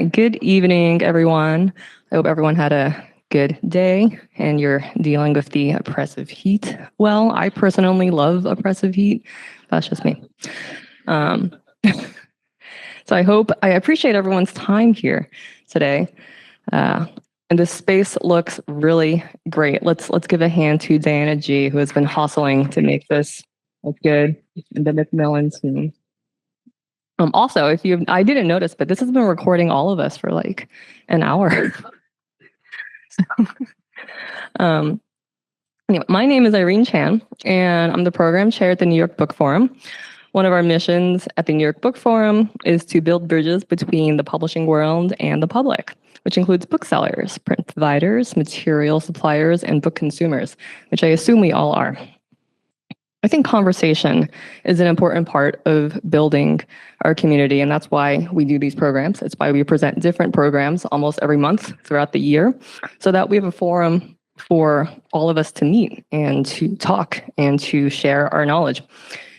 right. Good evening, everyone. I hope everyone had a good day and you're dealing with the oppressive heat. Well, I personally love oppressive heat. That's just me. So I appreciate everyone's time here today. And this space looks really great. Let's give a hand to Diana G, who has been hustling to make this look good, and the Macmillan team. Also, I didn't notice, but this has been recording all of us for like an hour. Anyway, my name is Irene Chan, and I'm the program chair at the New York Book Forum. One of our missions at the New York Book Forum is to build bridges between the publishing world and the public, which includes booksellers, print providers, material suppliers, and book consumers, which I assume we all are. I think conversation is an important part of building our community, and that's why we do these programs. It's why we present different programs almost every month throughout the year, so that we have a forum for all of us to meet and to talk and to share our knowledge.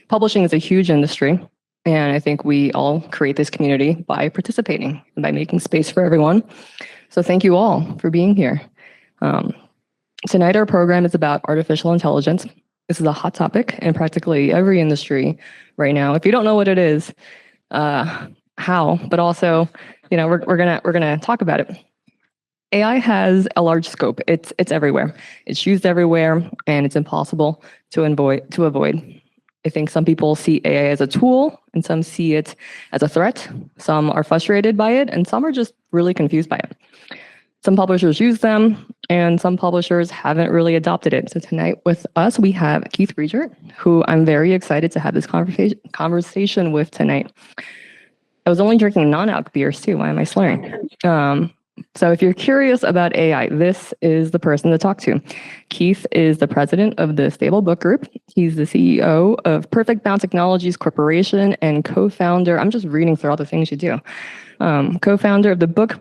Publishing is a huge industry, and I think we all create this community by participating and by making space for everyone. So thank you all for being here. Tonight, our program is about artificial intelligence. This is a hot topic in practically every industry right now. If you don't know what it is, how, but also, we're gonna talk about it. AI has a large scope. It's everywhere. It's used everywhere, and it's impossible to avoid. I think some people see AI as a tool, and some see it as a threat. Some are frustrated by it, and some are just really confused by it. Some publishers use them, and some publishers haven't really adopted it. So tonight with us, we have Keith Riegert, who I'm very excited to have this conversation with tonight. I was only drinking non-alc beers too. Why am I slurring? So if you're curious about AI, this is the person to talk to. Keith is the president of the Skybox Book Group. He's the CEO of Perfect Bound Technologies Corporation and co-founder, I'm just reading through all the things you do, co-founder of the book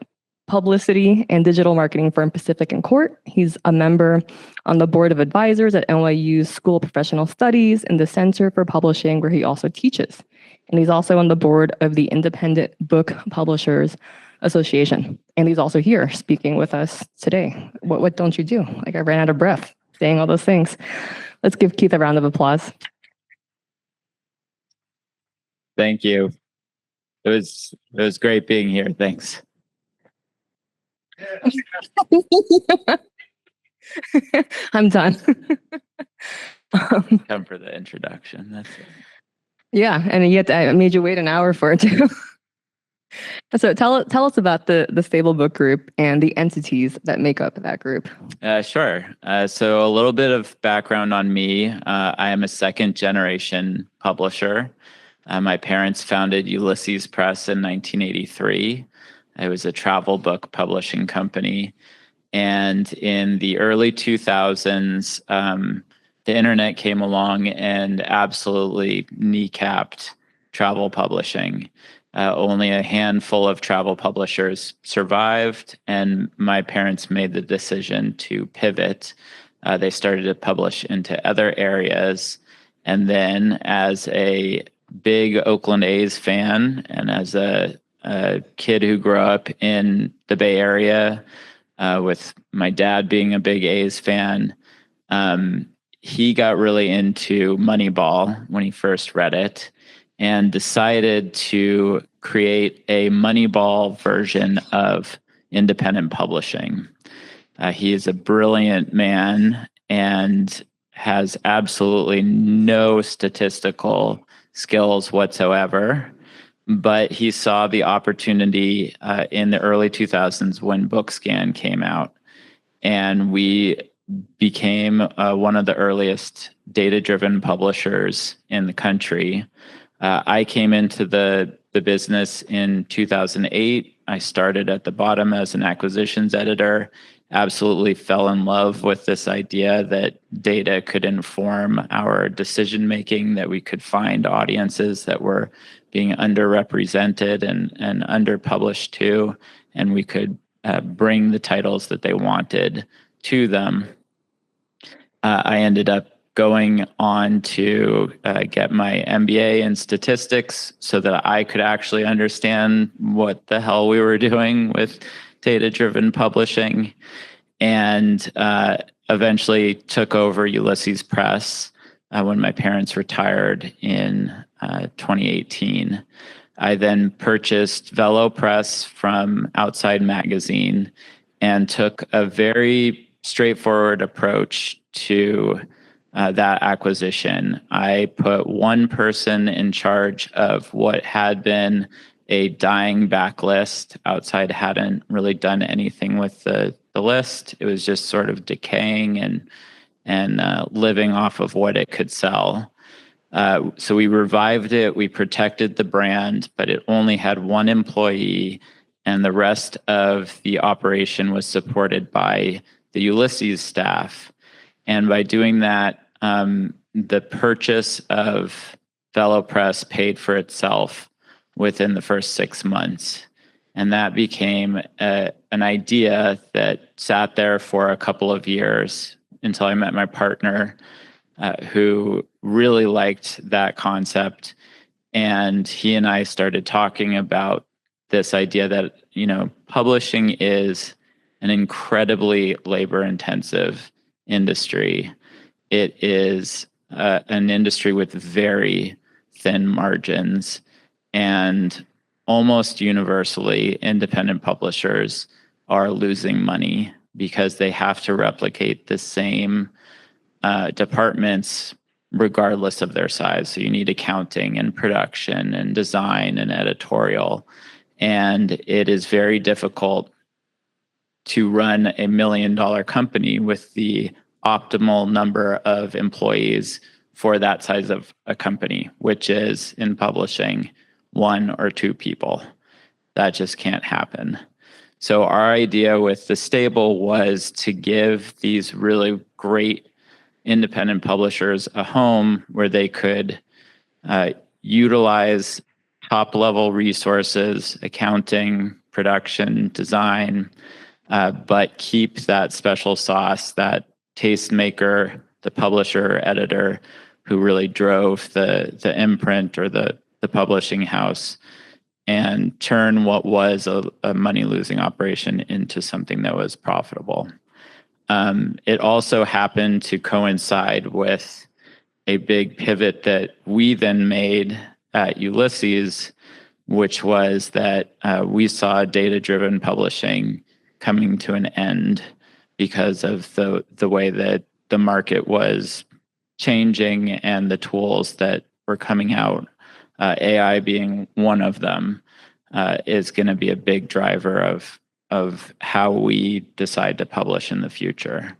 publicity and digital marketing firm Pacific and Court. He's a member on the board of advisors at NYU's School of Professional Studies and the Center for Publishing, where he also teaches. And he's also on the board of the Independent Book Publishers Association. And he's also here speaking with us today. What don't you do? Like, I ran out of breath saying all those things. Let's give Keith a round of applause. Thank you. It was great being here. Thanks. I'm done. Come for the introduction. That's it. Yeah, and yet I made you wait an hour for it too. So tell us about the Skybox Book Group and the entities that make up that group. Sure. So a little bit of background on me. I am a second generation publisher. My parents founded Ulysses Press in 1983. It was a travel book publishing company. And in the early 2000s, the internet came along and absolutely kneecapped travel publishing. Only a handful of travel publishers survived, and my parents made the decision to pivot. They started to publish into other areas. And then as a big Oakland A's fan and as a kid who grew up in the Bay Area, with my dad being a big A's fan, he got really into Moneyball when he first read it and decided to create a Moneyball version of independent publishing. He is a brilliant man and has absolutely no statistical skills whatsoever. But he saw the opportunity in the early 2000s when BookScan came out, and we became one of the earliest data-driven publishers in the country. I came into the business in 2008. I started at the bottom as an acquisitions editor, absolutely fell in love with this idea that data could inform our decision-making, that we could find audiences that were being underrepresented and underpublished too, and we could bring the titles that they wanted to them. I ended up going on to get my MBA in statistics so that I could actually understand what the hell we were doing with data-driven publishing, and eventually took over Ulysses Press when my parents retired in 2018. I then purchased VeloPress from Outside Magazine and took a very straightforward approach to that acquisition. I put one person in charge of what had been a dying backlist. Outside hadn't really done anything with the list. It was just sort of decaying and living off of what it could sell. So we revived it, we protected the brand, but it only had one employee, and the rest of the operation was supported by the Ulysses staff. And by doing that, the purchase of VeloPress paid for itself within the first 6 months. And that became an idea that sat there for a couple of years until I met my partner, who really liked that concept. And he and I started talking about this idea that, publishing is an incredibly labor-intensive industry. It is an industry with very thin margins, and almost universally, independent publishers are losing money because they have to replicate the same departments regardless of their size. So you need accounting and production and design and editorial. And it is very difficult to run $1 million company with the optimal number of employees for that size of a company, which is in publishing 1 or 2 people. That just can't happen. So our idea with the stable was to give these really great independent publishers a home where they could utilize top-level resources, accounting, production, design, but keep that special sauce, that tastemaker, the publisher, editor, who really drove the imprint or the publishing house, and turn what was a money-losing operation into something that was profitable. It also happened to coincide with a big pivot that we then made at Ulysses, which was that we saw data-driven publishing coming to an end because of the way that the market was changing and the tools that were coming out, AI being one of them, is going to be a big driver of how we decide to publish in the future.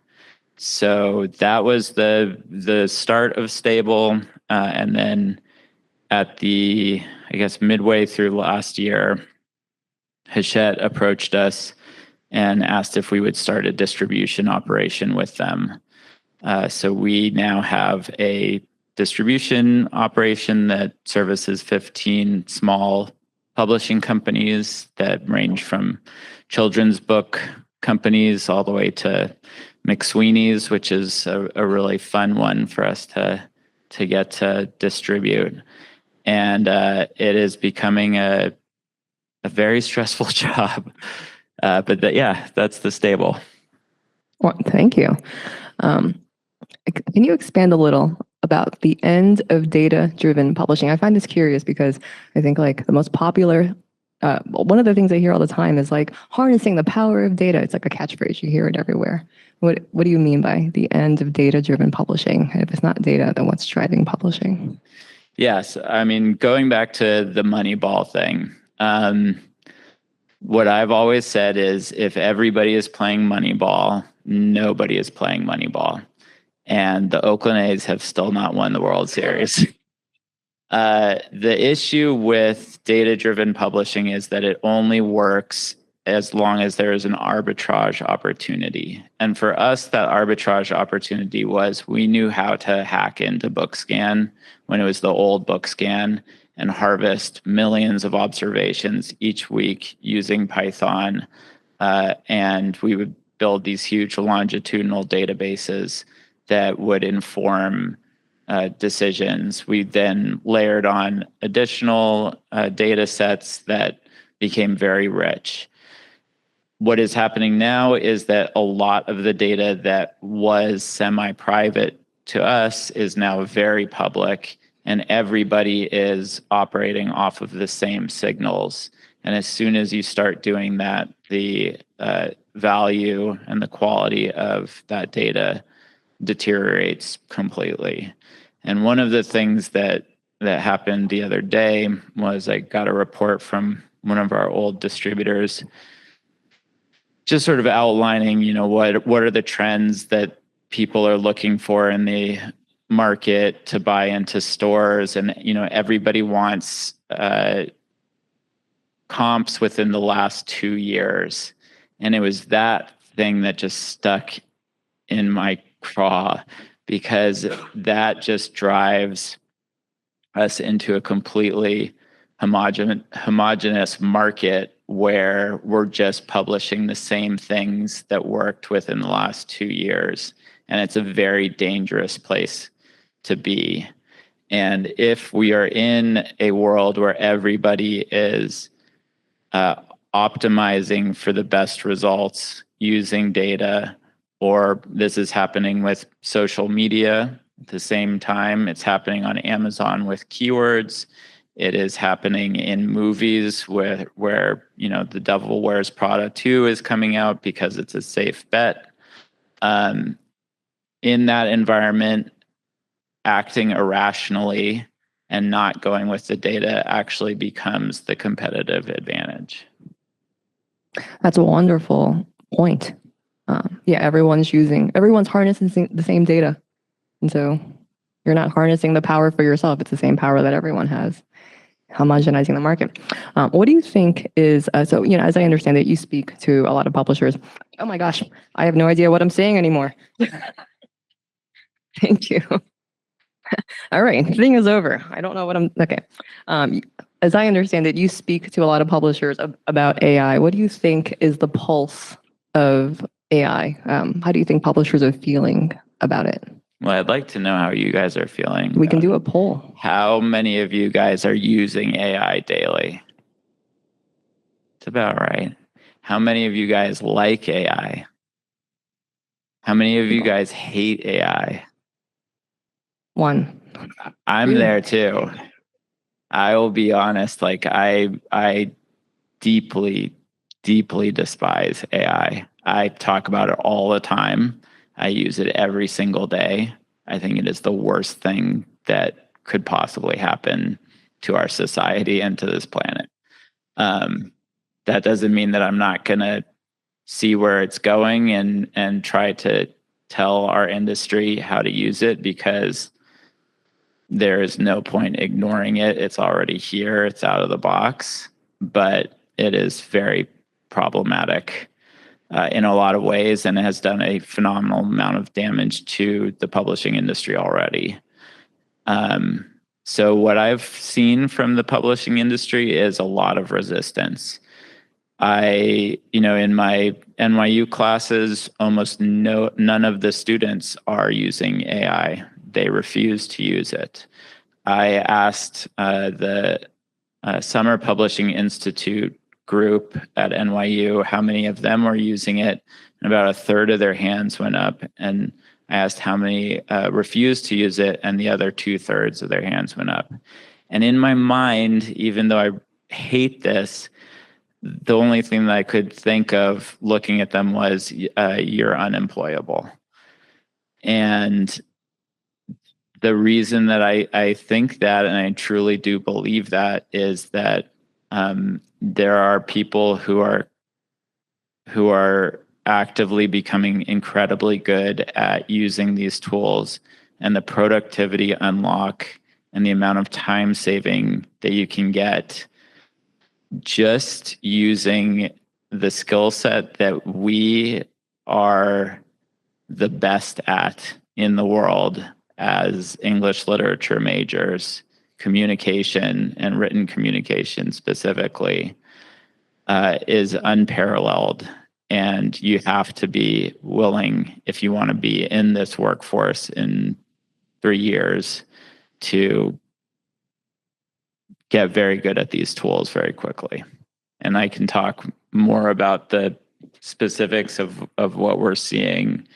So that was the start of Stable, and then at the, midway through last year, Hachette approached us and asked if we would start a distribution operation with them. So we now have a distribution operation that services 15 small publishing companies that range from children's book companies all the way to McSweeney's, which is a really fun one for us to get to distribute. And it is becoming a very stressful job. But that's the Stable. Well, thank you. Can you expand a little about the end of data-driven publishing? I find this curious because I think the most popular, one of the things I hear all the time is harnessing the power of data. It's like a catchphrase. You hear it everywhere. What do you mean by the end of data-driven publishing? If it's not data, then what's driving publishing? Yes. I mean, going back to the Moneyball thing, what I've always said is if everybody is playing Moneyball, nobody is playing Moneyball. And the Oakland A's have still not won the World Series. The issue with data-driven publishing is that it only works as long as there is an arbitrage opportunity. And for us, that arbitrage opportunity was we knew how to hack into BookScan when it was the old BookScan and harvest millions of observations each week using Python. And we would build these huge longitudinal databases that would inform decisions. We then layered on additional data sets that became very rich. What is happening now is that a lot of the data that was semi-private to us is now very public, and everybody is operating off of the same signals. And as soon as you start doing that, the value and the quality of that data deteriorates completely. And one of the things that happened the other day was I got a report from one of our old distributors just sort of outlining, what are the trends that people are looking for in the market to buy into stores. And, everybody wants comps within the last 2 years. And it was that thing that just stuck in my craw, because that just drives us into a completely homogeneous market where we're just publishing the same things that worked within the last 2 years. And it's a very dangerous place to be. And if we are in a world where everybody is optimizing for the best results using data, or this is happening with social media at the same time, it's happening on Amazon with keywords. It is happening in movies where The Devil Wears Prada 2 is coming out because it's a safe bet. In that environment, acting irrationally and not going with the data actually becomes the competitive advantage. That's a wonderful point. Everyone's harnessing the same data. And so you're not harnessing the power for yourself. It's the same power that everyone has. Homogenizing the market. What do you think is, as I understand it, you speak to a lot of publishers. Oh my gosh, I have no idea what I'm saying anymore. Thank you. All right, thing is over. I don't know what okay. As I understand it, you speak to a lot of publishers about AI. What do you think is the pulse of AI? How do you think publishers are feeling about it? Well, I'd like to know how you guys are feeling. We can do a poll. How many of you guys are using AI daily? It's about right. How many of you guys like AI? How many of you guys hate AI? One. I'm there too. I will be honest, I deeply, deeply despise AI. I talk about it all the time. I use it every single day. I think it is the worst thing that could possibly happen to our society and to this planet. That doesn't mean that I'm not going to see where it's going and try to tell our industry how to use it, because there is no point ignoring it. It's already here. It's out of the box, but it is very problematic in a lot of ways, and it has done a phenomenal amount of damage to the publishing industry already. So what I've seen from the publishing industry is a lot of resistance. In my NYU classes, almost none of the students are using AI. They refuse to use it. I asked the Summer Publishing Institute group at NYU how many of them were using it, and about a third of their hands went up. And I asked how many refused to use it, and the other 2/3 of their hands went up. And in my mind, even though I hate this, the only thing that I could think of looking at them was, you're unemployable. And the reason that I think that, and I truly do believe that, is that there are people who are actively becoming incredibly good at using these tools, and the productivity unlock and the amount of time saving that you can get just using the skill set that we are the best at in the world as English literature majors, communication and written communication specifically, is unparalleled. And you have to be willing, if you want to be in this workforce in 3 years, to get very good at these tools very quickly. And I can talk more about the specifics of what we're seeing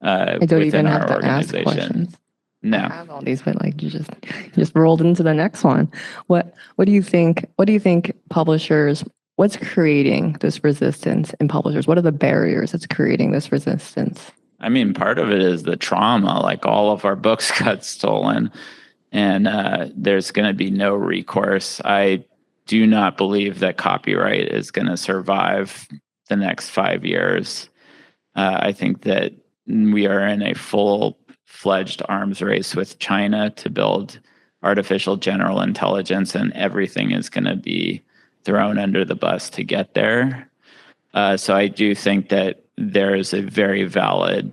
I don't within even have our to organization. ask questions. No. I have all these, but like you just rolled into the next one. What do you think? What do you think publishers? What's creating this resistance in publishers? What are the barriers that's creating this resistance? I mean, part of it is the trauma. Like, all of our books got stolen, and there's going to be no recourse. I do not believe that copyright is going to survive the next 5 years. I think that we are in a full-fledged arms race with China to build artificial general intelligence, and everything is going to be thrown under the bus to get there. So I do think that there is a very valid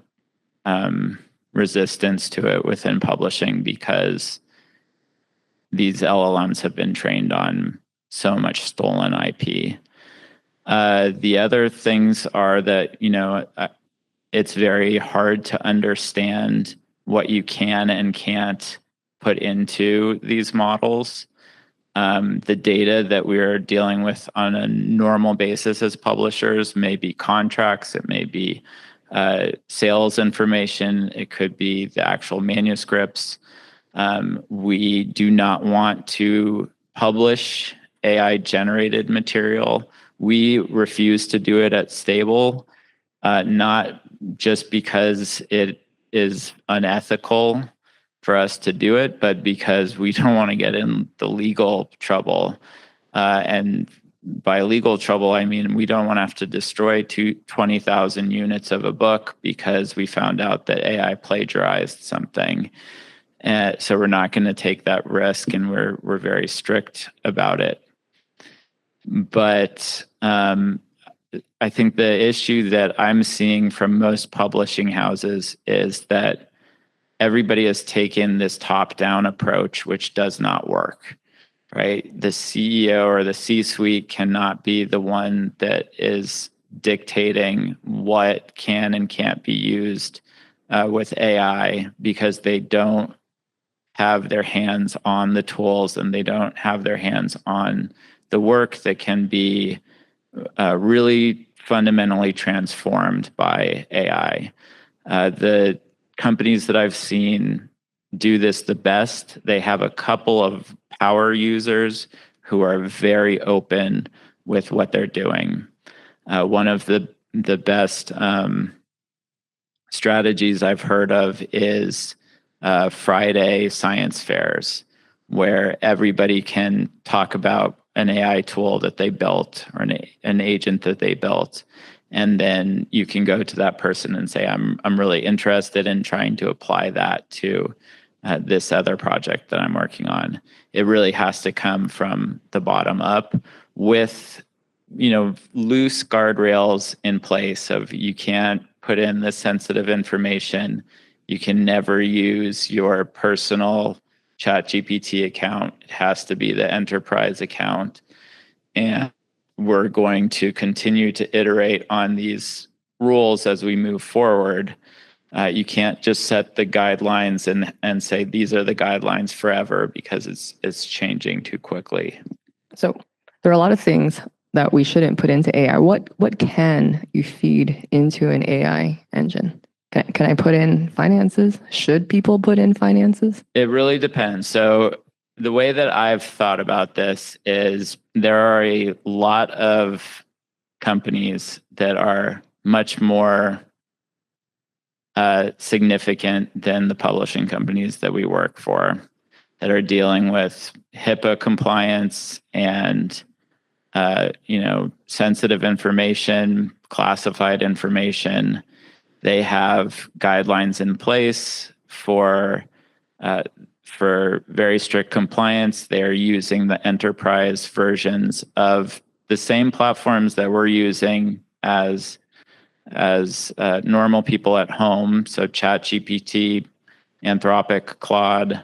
resistance to it within publishing, because these LLMs have been trained on so much stolen IP. The other things are that, it's very hard to understand what you can and can't put into these models. The data that we're dealing with on a normal basis as publishers may be contracts, it may be sales information, it could be the actual manuscripts. We do not want to publish AI-generated material. We refuse to do it at Stable, not just because it is unethical for us to do it, but because we don't want to get in the legal trouble. And by legal trouble, I mean we don't want to have to destroy 20,000 units of a book because we found out that AI plagiarized something. So we're not going to take that risk, and we're very strict about it. But I think the issue that I'm seeing from most publishing houses is that everybody has taken this top-down approach, which does not work, right? The CEO or the C-suite cannot be the one that is dictating what can and can't be used with AI, because they don't have their hands on the tools, and they don't have their hands on the work that can be really fundamentally transformed by AI. The companies that I've seen do this the best, they have a couple of power users who are very open with what they're doing. One of the best strategies I've heard of is Friday science fairs, where everybody can talk about an AI tool that they built or an agent that they built. And then you can go to that person and say, I'm really interested in trying to apply that to this other project that I'm working on. It really has to come from the bottom up with, loose guardrails in place of you can't put in the sensitive information. You can never use your personal ChatGPT account. It has to be the enterprise account. And we're going to continue to iterate on these rules as we move forward. You can't just set the guidelines and say these are the guidelines forever, because it's changing too quickly. So there are a lot of things that we shouldn't put into AI. What can you feed into an AI engine? Can I put in finances? Should people put in finances? It really depends. So the way that I've thought about this is there are a lot of companies that are much more significant than the publishing companies that we work for, that are dealing with HIPAA compliance and sensitive information, classified information. They have guidelines in place for very strict compliance. They're using the enterprise versions of the same platforms that we're using as normal people at home. So ChatGPT, Anthropic, Claude.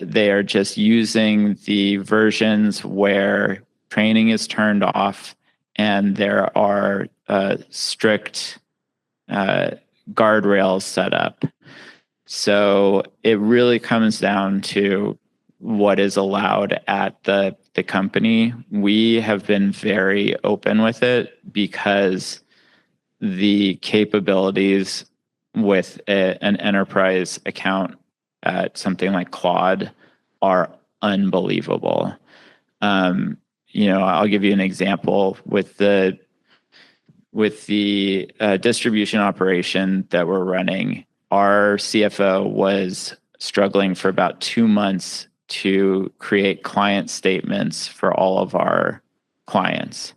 They are just using the versions where training is turned off and there are strict guardrails set up. So it really comes down to what is allowed at the company. We have been very open with it because the capabilities with an enterprise account at something like Claude are unbelievable. I'll give you an example with the distribution operation that we're running. Our CFO was struggling for about 2 months to create client statements for all of our clients.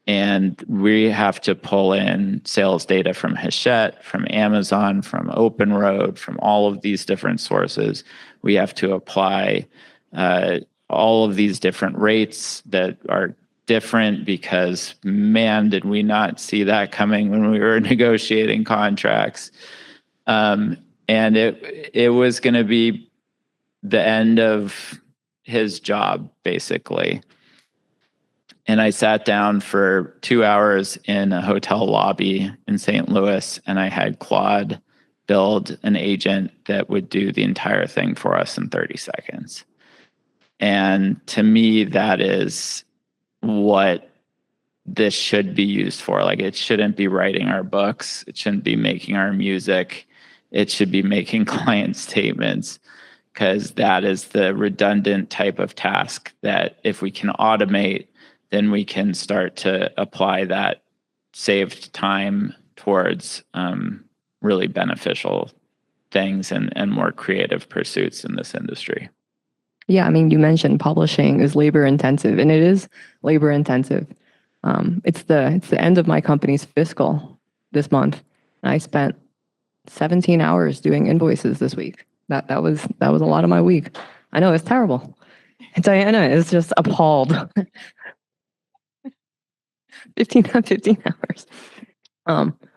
And we have to pull in sales data from Hachette, from Amazon, from Open Road, from all of these different sources. We have to apply all of these different rates that are different because, man, did we not see that coming when we were negotiating contracts. And it was going to be the end of his job, basically. And I sat down for 2 hours in a hotel lobby in St. Louis, and I had Claude build an agent that would do the entire thing for us in 30 seconds. And to me, that is what this should be used for. Like, it shouldn't be writing our books. It shouldn't be making our music. It should be making client statements, because that is the redundant type of task that if we can automate, then we can start to apply that saved time towards really beneficial things and more creative pursuits in this industry. Yeah, I mean, you mentioned publishing is labor intensive, and it is labor intensive. It's the end of my company's fiscal this month, and I spent 17 hours doing invoices this week. That was a lot of my week. I know, it's terrible. And Diana is just appalled. 15 hours.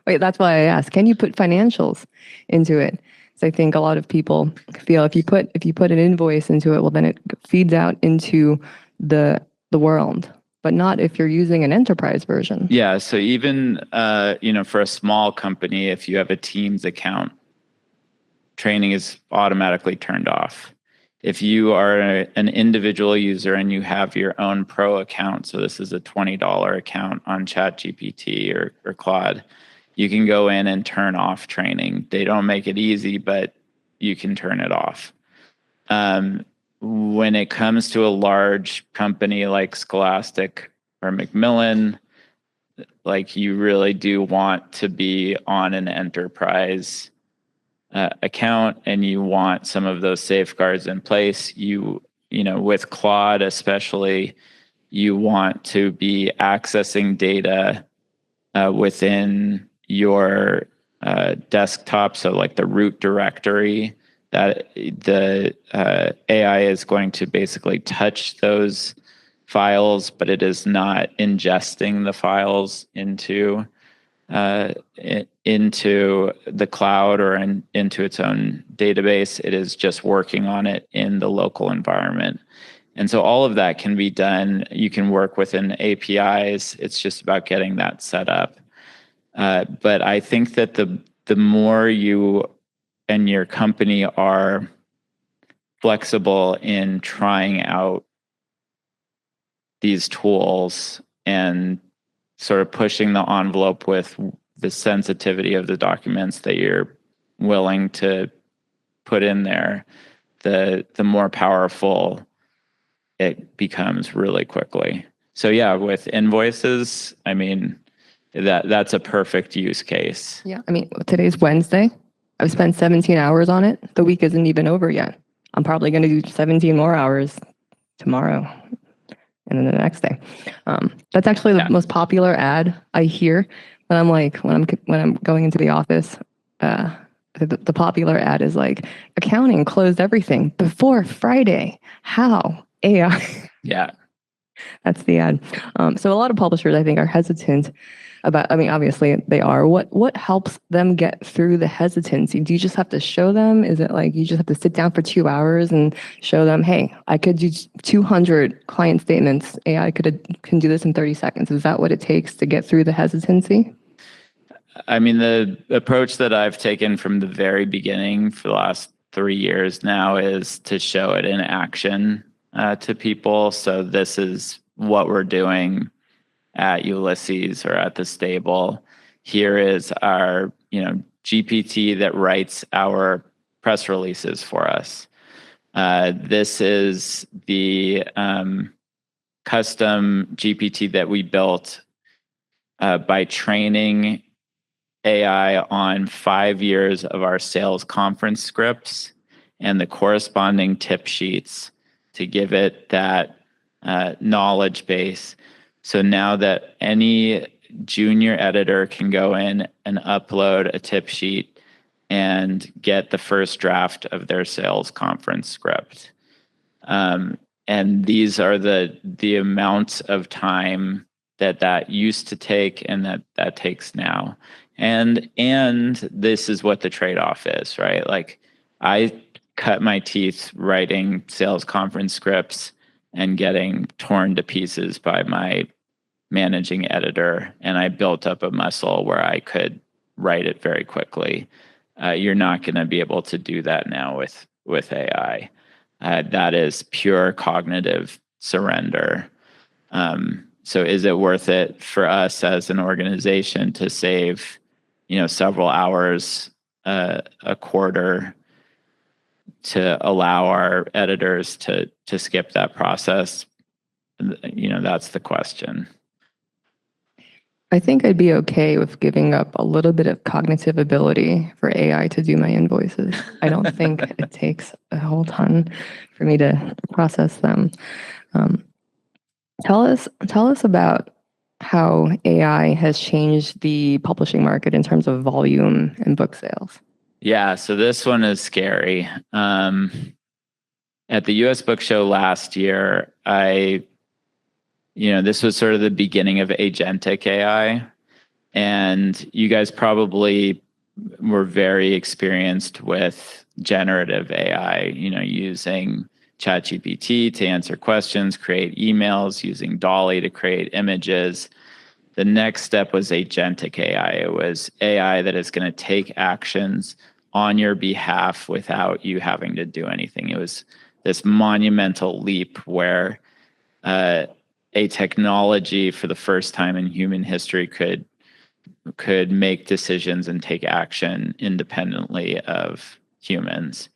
Wait, that's why I asked, can you put financials into it? So I think a lot of people feel if you put an invoice into it, well, then it feeds out into the world, but not if you're using an enterprise version. Yeah. So even for a small company, if you have a Teams account, training is automatically turned off. If you are an individual user and you have your own pro account, so this is a $20 account on ChatGPT or Claude, you can go in and turn off training. They don't make it easy, but you can turn it off. When it comes to a large company like Scholastic or Macmillan, like, you really do want to be on an enterprise account, and you want some of those safeguards in place. With Claude especially, you want to be accessing data within your desktop, so like the root directory, that the AI is going to basically touch those files, but it is not ingesting the files into the cloud or into its own database. It is just working on it in the local environment. And so all of that can be done. You can work within APIs. It's just about getting that set up. But I think that the more you and your company are flexible in trying out these tools and sort of pushing the envelope with the sensitivity of the documents that you're willing to put in there, the more powerful it becomes really quickly. So yeah, with invoices, I mean, that's a perfect use case. Yeah, I mean, today's Wednesday. I've spent 17 hours on it. The week isn't even over yet. I'm probably going to do 17 more hours tomorrow and then the next day. That's actually the most popular ad I hear when I'm going into the office. The popular ad is like, accounting closed everything before Friday. How? AI. Yeah. That's the ad. So a lot of publishers, I think, are hesitant about, I mean, obviously they are. What helps them get through the hesitancy? Do you just have to show them? Is it like you just have to sit down for 2 hours and show them, hey, I could do 200 client statements. AI can do this in 30 seconds. Is that what it takes to get through the hesitancy? I mean, the approach that I've taken from the very beginning for the last 3 years now is to show it in action to people. So this is what we're doing at Ulysses or at the stable. Here is our, GPT that writes our press releases for us. This is the custom GPT that we built by training AI on 5 years of our sales conference scripts and the corresponding tip sheets to give it that knowledge base. So now that any junior editor can go in and upload a tip sheet and get the first draft of their sales conference script. And these are the amounts of time that used to take and that takes now. And this is what the trade-off is, right? Like I cut my teeth writing sales conference scripts and getting torn to pieces by my managing editor, and I built up a muscle where I could write it very quickly. You're not going to be able to do that now with AI. That is pure cognitive surrender. So is it worth it for us as an organization to save, several hours a quarter to allow our editors to skip that process? That's the question. I think I'd be okay with giving up a little bit of cognitive ability for AI to do my invoices. I don't think it takes a whole ton for me to process them. Tell us about how AI has changed the publishing market in terms of volume and book sales. Yeah, so this one is scary. At the US Book Show last year, this was sort of the beginning of agentic AI. And you guys probably were very experienced with generative AI, using ChatGPT to answer questions, create emails, using Dolly to create images. The next step was agentic AI. It was AI that is going to take actions on your behalf without you having to do anything. It was this monumental leap where a technology for the first time in human history could make decisions and take action independently of humans.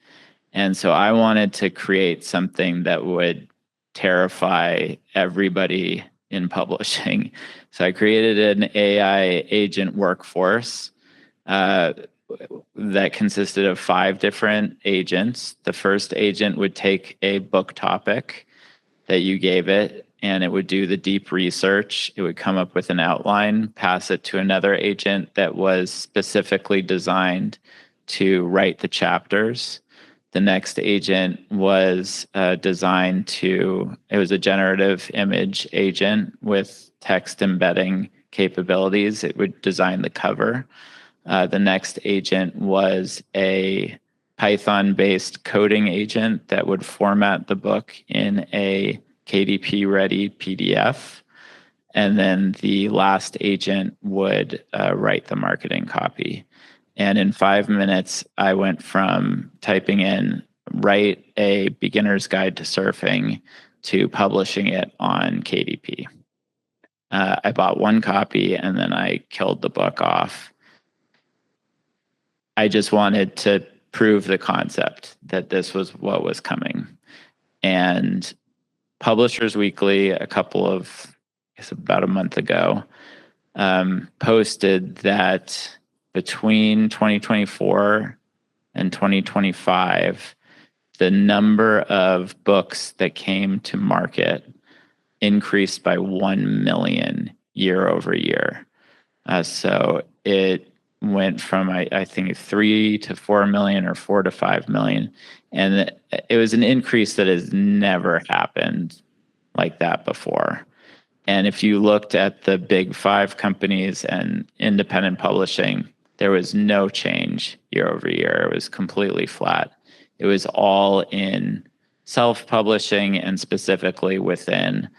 And so I wanted to create something that would terrify everybody in publishing. So I created an AI agent workforce that consisted of 5 different agents. The first agent would take a book topic that you gave it, and it would do the deep research. It would come up with an outline, pass it to another agent that was specifically designed to write the chapters. The next agent was designed it was a generative image agent with text embedding capabilities. It would design the cover. The next agent was a Python-based coding agent that would format the book in a KDP-ready PDF. And then the last agent would write the marketing copy. And in 5 minutes, I went from typing in, write a beginner's guide to surfing, to publishing it on KDP. I bought 1 copy and then I killed the book off. I just wanted to prove the concept that this was what was coming. And Publishers Weekly, about a month ago, posted that between 2024 and 2025, the number of books that came to market increased by 1 million year over year. So it went from, I think, 3 to 4 million or 4 to 5 million. And it was an increase that has never happened like that before. And if you looked at the big five companies and independent publishing, there was no change year over year. It was completely flat. It was all in self-publishing and specifically within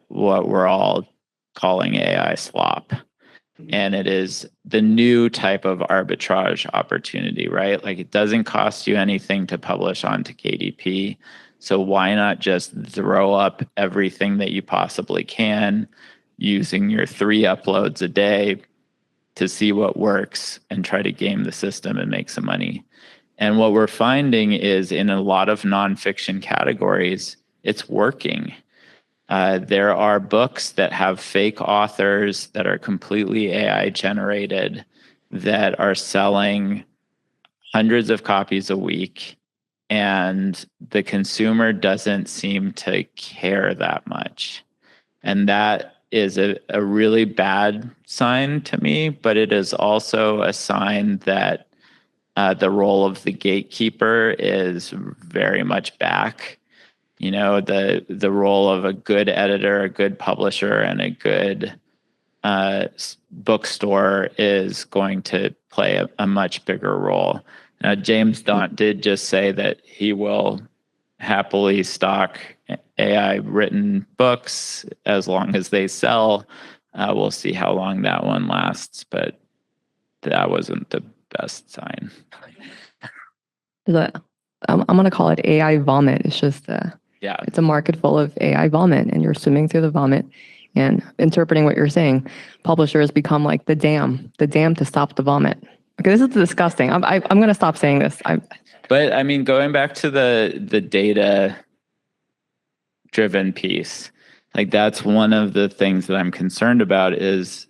what we're all calling AI slop. And it is the new type of arbitrage opportunity, right? Like, it doesn't cost you anything to publish onto KDP. So why not just throw up everything that you possibly can using your 3 uploads a day to see what works and try to game the system and make some money? And what we're finding is in a lot of nonfiction categories, it's working. There are books that have fake authors that are completely AI generated that are selling hundreds of copies a week, and the consumer doesn't seem to care that much. And that is a really bad sign to me, but it is also a sign that the role of the gatekeeper is very much back. You know, the role of a good editor, a good publisher, and a good bookstore is going to play a much bigger role. James Daunt did just say that he will happily stock AI written books as long as they sell. We'll see how long that one lasts, but that wasn't the best sign. I'm going to call it AI vomit. It's just it's a market full of AI vomit, and you're swimming through the vomit and interpreting what you're saying. Publishers become like the dam to stop the vomit. Okay, this is disgusting. I'm going to stop saying this. But I mean, going back to the data-driven piece, like, that's one of the things that I'm concerned about is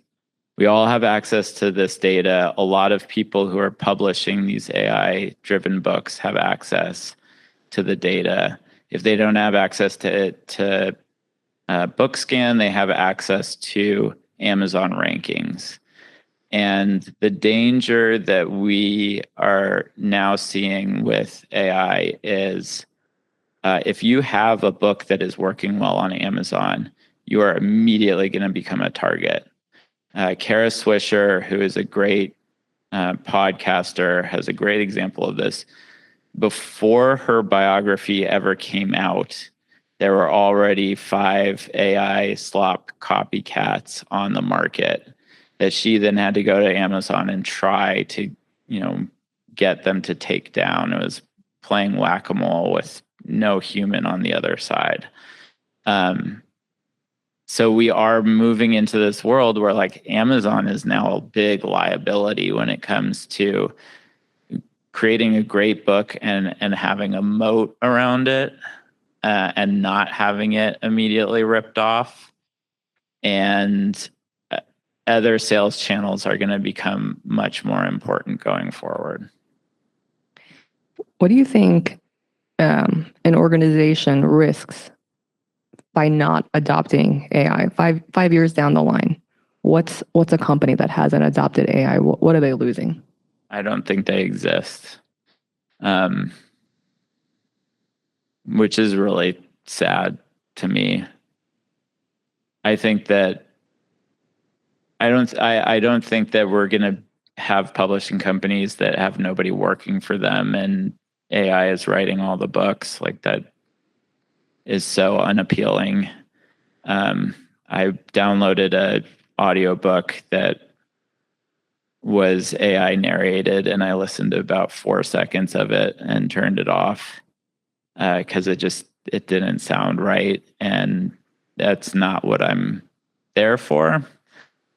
we all have access to this data. A lot of people who are publishing these AI-driven books have access to the data. If they don't have access to BookScan, they have access to Amazon rankings. And the danger that we are now seeing with AI is if you have a book that is working well on Amazon, you are immediately going to become a target. Kara Swisher, who is a great podcaster, has a great example of this. Before her biography ever came out, there were already 5 AI slop copycats on the market that she then had to go to Amazon and try to, get them to take down. It was playing whack-a-mole with no human on the other side. So we are moving into this world where, like, Amazon is now a big liability when it comes to creating a great book and having a moat around it and not having it immediately ripped off. And other sales channels are going to become much more important going forward. What do you think an organization risks by not adopting AI 5 years down the line? What's a company that hasn't adopted AI? What are they losing? I don't think they exist, which is really sad to me. I think that I don't think that we're going to have publishing companies that have nobody working for them and AI is writing all the books. Like, that is so unappealing. I downloaded a audiobook that was AI narrated, and I listened to about 4 seconds of it and turned it off because it didn't sound right, and that's not what I'm there for.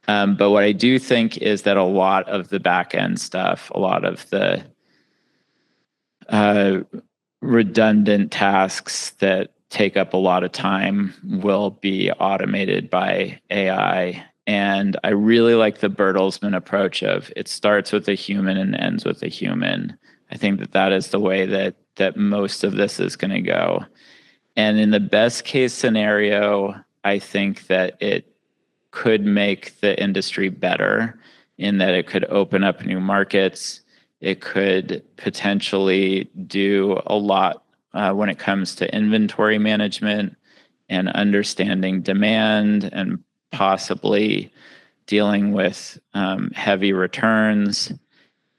But what I do think is that a lot of the back end stuff, a lot of the redundant tasks that take up a lot of time will be automated by AI. And I really like the Bertelsmann approach of it starts with a human and ends with a human. I think that is the way that most of this is going to go. And in the best case scenario, I think that it could make the industry better in that it could open up new markets. It could potentially do a lot when it comes to inventory management and understanding demand and possibly dealing with heavy returns.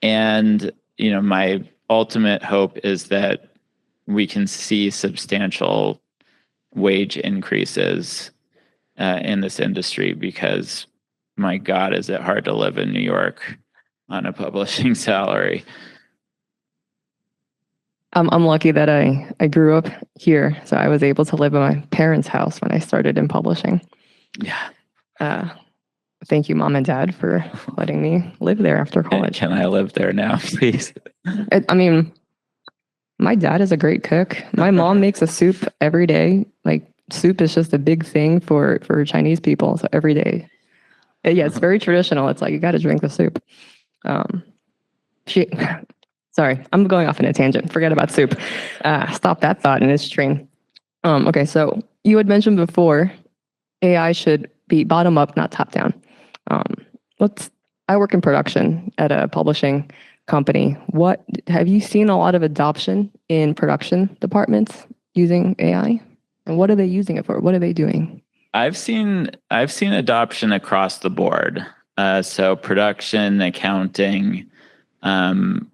And, my ultimate hope is that we can see substantial wage increases in this industry, because my God, is it hard to live in New York on a publishing salary. I'm lucky that I grew up here, so I was able to live in my parents' house when I started in publishing. Yeah. Thank you, Mom and Dad, for letting me live there after college. Can I live there now, please? I mean, my dad is a great cook. My mom makes a soup every day. Like, soup is just a big thing for Chinese people. So every day. Yeah, it's very traditional. It's like, you got to drink the soup. Sorry, I'm going off in a tangent. Forget about soup. Stop that thought in its train. Okay, so you had mentioned before, AI should be bottom up, not top down. I work in production at a publishing company. What have you seen a lot of adoption in production departments using AI? And what are they using it for? What are they doing? I've seen adoption across the board. So production, accounting.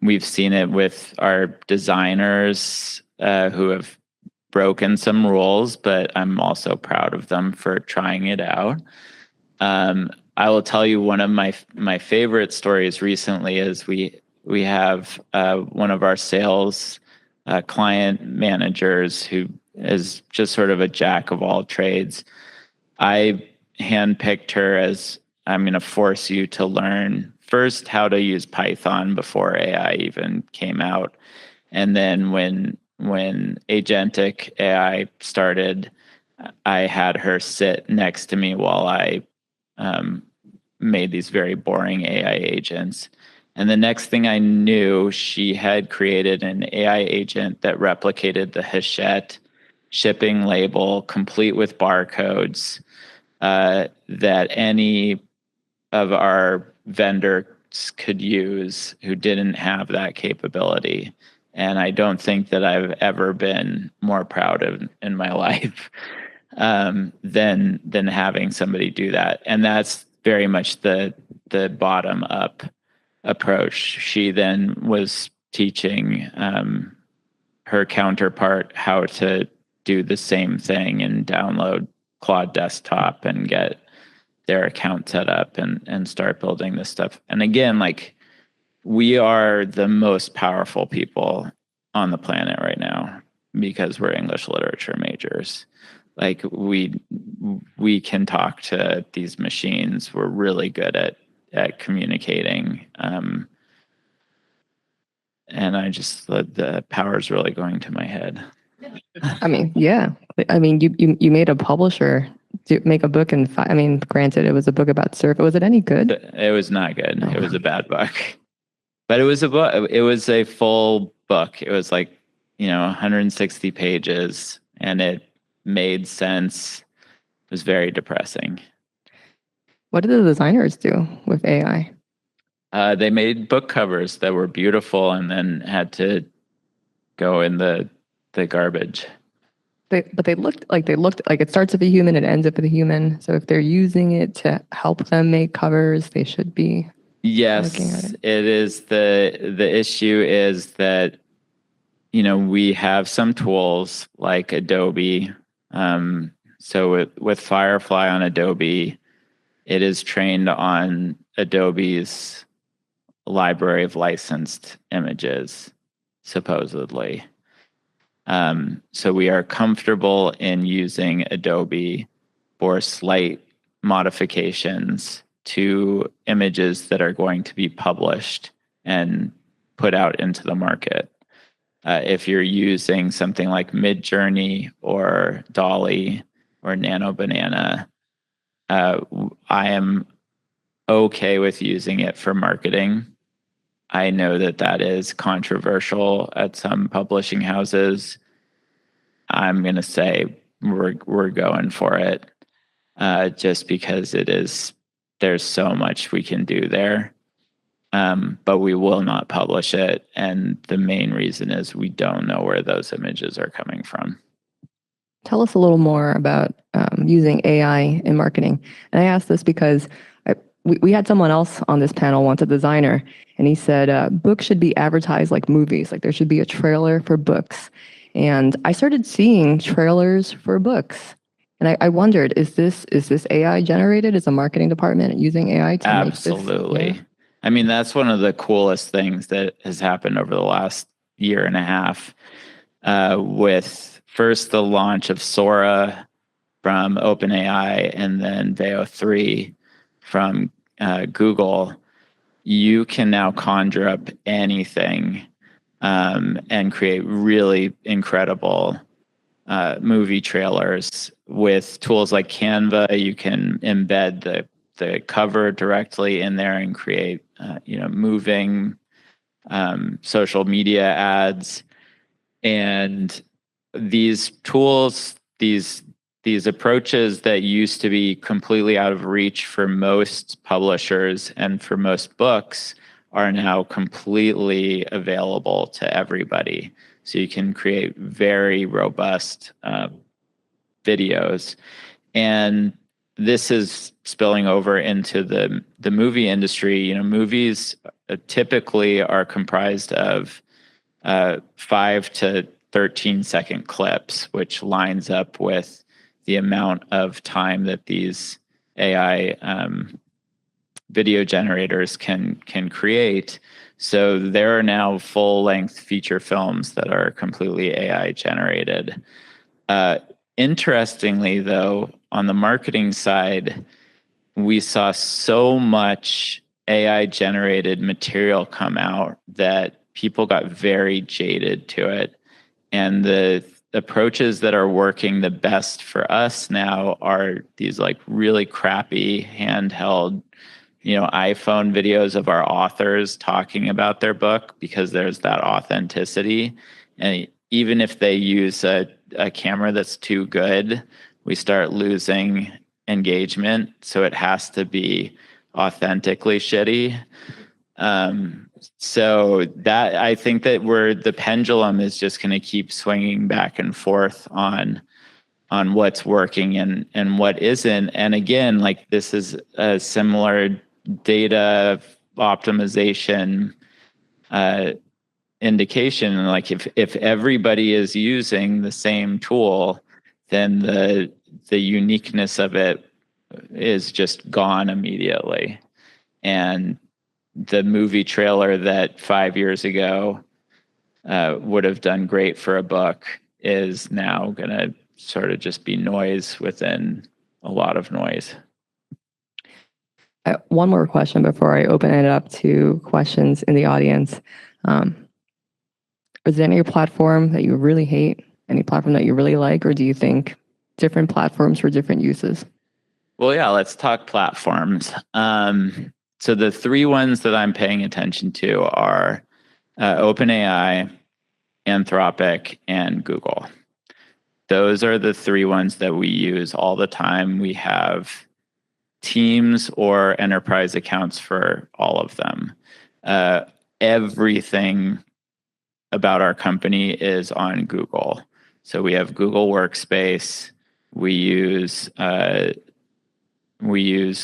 We've seen it with our designers who have broken some rules, but I'm also proud of them for trying it out. I will tell you one of my favorite stories recently is we have one of our sales client managers who is just sort of a jack of all trades. I handpicked her as, I'm going to force you to learn first how to use Python before AI even came out. And then when agentic AI started, I had her sit next to me while I made these very boring AI agents. And the next thing I knew, she had created an AI agent that replicated the Hachette shipping label, complete with barcodes, that any of our vendors could use who didn't have that capability. And I don't think that I've ever been more proud of in my life than having somebody do that. And that's very much the bottom up approach. She then was teaching her counterpart how to do the same thing and download Claude Desktop and get their account set up and start building this stuff. And again, like, we are the most powerful people on the planet right now because we're English literature majors. Like, we can talk to these machines. We're really good at communicating. And I just, the power is really going to my head. I mean, yeah. I mean, you made a publisher make a book in I mean, granted, it was a book about surf. Was it any good? It was not good. It was a bad book. But it was a book. It was a full book. It was like, 160 pages, and it made sense. It was very depressing. What did the designers do with AI? They made book covers that were beautiful and then had to go in the garbage. But they looked like it starts with a human, it ends up with a human. So if they're using it to help them make covers, they should be. Yes, it is. The issue is that, we have some tools like Adobe. So with Firefly on Adobe, it is trained on Adobe's library of licensed images, supposedly. So we are comfortable in using Adobe for slight modifications to images that are going to be published and put out into the market. If you're using something like Midjourney or Dolly or Nano Banana, I am okay with using it for marketing. I know that is controversial at some publishing houses. I'm going to say we're going for it, just because there's so much we can do there. But we will not publish it. And the main reason is we don't know where those images are coming from. Tell us a little more about using AI in marketing. And I asked this because we had someone else on this panel, once a designer, and he said books should be advertised like movies, like there should be a trailer for books. And I started seeing trailers for books. And I wondered, is this AI generated? Is the marketing department using AI to make this? Absolutely. Yeah. I mean, that's one of the coolest things that has happened over the last year and a half, with first the launch of Sora from OpenAI and then Veo 3 from Google. You can now conjure up anything and create really incredible movie trailers with tools like Canva. You can embed the cover directly in there and create moving social media ads. And these tools, these approaches that used to be completely out of reach for most publishers and for most books are now completely available to everybody. So you can create very robust videos. And this is spilling over into the movie industry. Movies typically are comprised of 5 to 13-second clips, which lines up with the amount of time that these AI video generators can create. So there are now full-length feature films that are completely AI generated. Interestingly, though, on the marketing side, we saw so much AI generated material come out that people got very jaded to it. And the approaches that are working the best for us now are these like really crappy handheld, iPhone videos of our authors talking about their book, because there's that authenticity. And even if they use a camera that's too good, we start losing engagement. So it has to be authentically shitty. So that, I think that the pendulum is just going to keep swinging back and forth on what's working and what isn't. And again, like, this is a similar data optimization indication. Like, if everybody is using the same tool, then the uniqueness of it is just gone immediately. And the movie trailer that 5 years ago would have done great for a book is now going to sort of just be noise within a lot of noise. One more question before I open it up to questions in the audience. Is there any platform that you really hate, any platform that you really like, or do you think different platforms for different uses? Well, yeah, let's talk platforms. So the 3 ones that I'm paying attention to are OpenAI, Anthropic, and Google. Those are the 3 ones that we use all the time. We have teams or enterprise accounts for all of them. Everything about our company is on Google. So we have Google Workspace. We use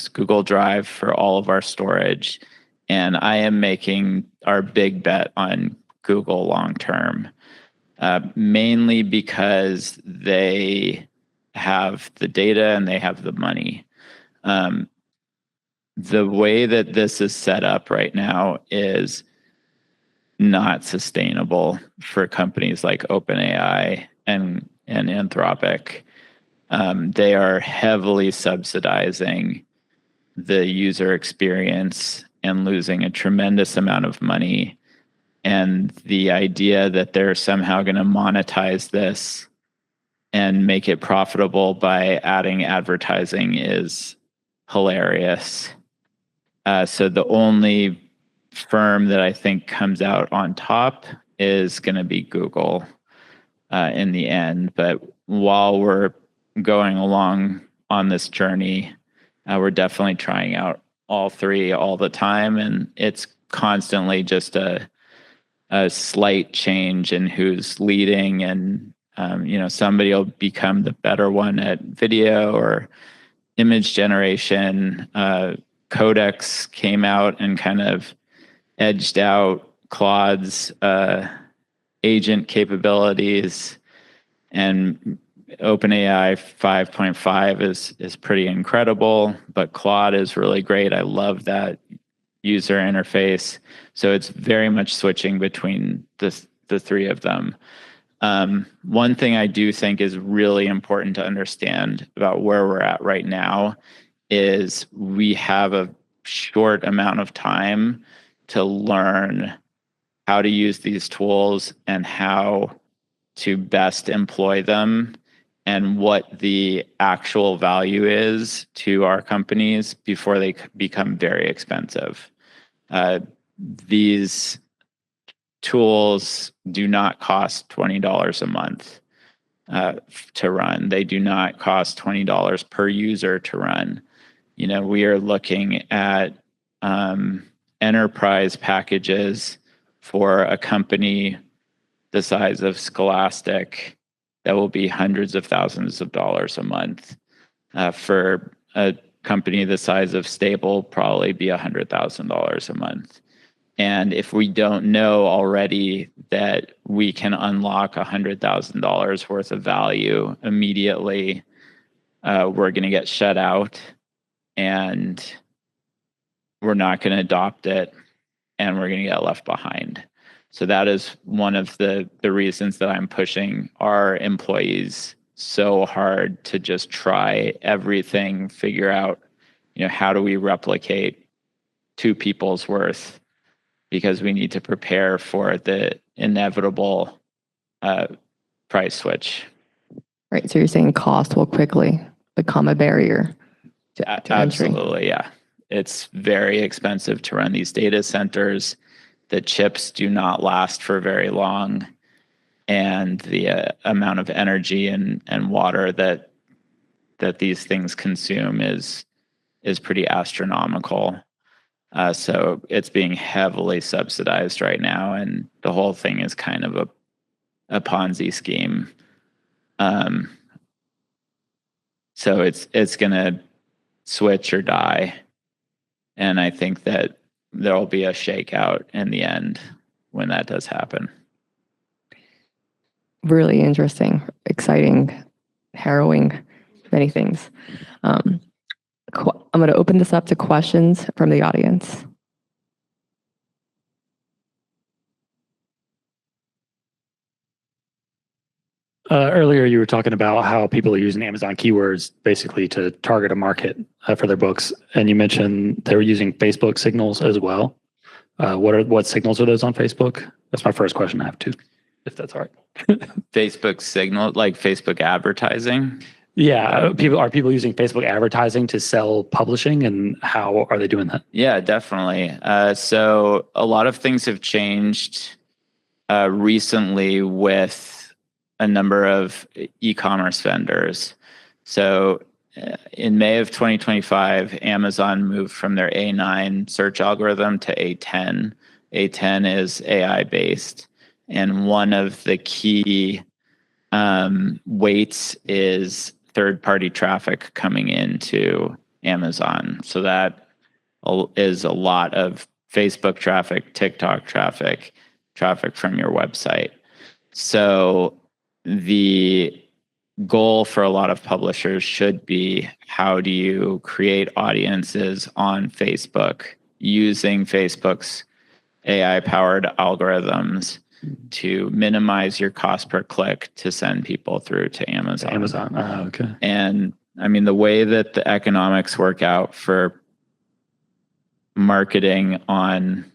Google Drive for all of our storage. And I am making our big bet on Google long term, mainly because they have the data and they have the money. The way that this is set up right now is not sustainable for companies like OpenAI and Anthropic. They are heavily subsidizing the user experience and losing a tremendous amount of money. And the idea that they're somehow going to monetize this and make it profitable by adding advertising is hilarious. So the only firm that I think comes out on top is going to be Google in the end. But while we're going along on this journey, we're definitely trying out all 3 all the time. And it's constantly just a slight change in who's leading and Somebody will become the better one at video or image generation. Codex came out and kind of edged out Claude's agent capabilities, and OpenAI 5.5 is pretty incredible, but Claude is really great. I love that user interface. So it's very much switching between the three of them. One thing I do think is really important to understand about where we're at right now is we have a short amount of time to learn how to use these tools and how to best employ them and what the actual value is to our companies before they become very expensive. These tools do not cost $20 a month to run. They do not cost $20 per user to run. We are looking at enterprise packages for a company the size of Scholastic that will be hundreds of thousands of dollars a month. For a company the size of Stable, probably be $100,000 a month. And if we don't know already that we can unlock $100,000 worth of value immediately, we're going to get shut out, and we're not going to adopt it, and we're going to get left behind. So that is one of the reasons that I'm pushing our employees so hard to just try everything, figure out, how do we replicate 2 people's worth, because we need to prepare for the inevitable price switch. Right. So you're saying cost will quickly become a barrier to entry. Absolutely, yeah. It's very expensive to run these data centers. The chips do not last for very long, and the amount of energy and water that these things consume is pretty astronomical. So it's being heavily subsidized right now, and the whole thing is kind of a Ponzi scheme. So it's going to switch or die, and I think that there will be a shakeout in the end when that does happen. Really interesting, exciting, harrowing, many things. I'm going to open this up to questions from the audience. Earlier, you were talking about how people are using Amazon keywords basically to target a market for their books, and you mentioned they were using Facebook signals as well. What signals are those on Facebook? That's my first question. I have 2, if that's all right. Facebook signal, like Facebook advertising? Yeah, are people using Facebook advertising to sell publishing, and how are they doing that? Yeah, definitely. So a lot of things have changed recently with a number of e-commerce vendors. So in May of 2025, Amazon moved from their A9 search algorithm to A10. A10 is AI based, and one of the key weights is third-party traffic coming into Amazon. So that is a lot of Facebook traffic, TikTok traffic from your website. So the goal for a lot of publishers should be, how do you create audiences on Facebook using Facebook's AI-powered algorithms to minimize your cost per click to send people through to Amazon. Okay. And I mean, the way that the economics work out for marketing on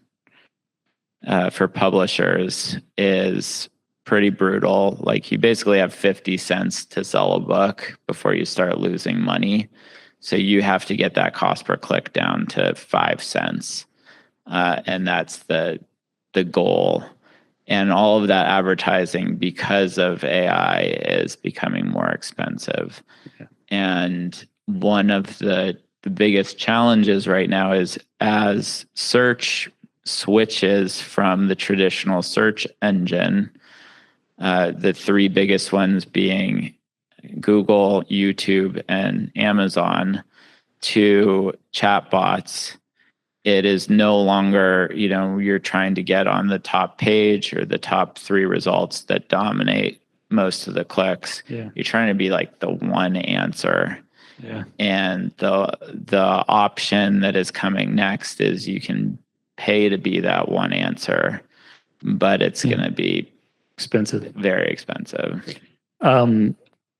for publishers is pretty brutal. Like, you basically have 50 cents to sell a book before you start losing money. So you have to get that cost per click down to 5 cents. And that's the goal. And all of that advertising, because of AI, is becoming more expensive. Okay. And one of the biggest challenges right now is, as search switches from the traditional search engine, the three biggest ones being Google, YouTube, and Amazon, to chatbots. It is no longer, you're trying to get on the top page or the top 3 results that dominate most of the clicks. Yeah. You're trying to be like the one answer. Yeah. And the option that is coming next is you can pay to be that one answer, but it's going to be expensive, very expensive.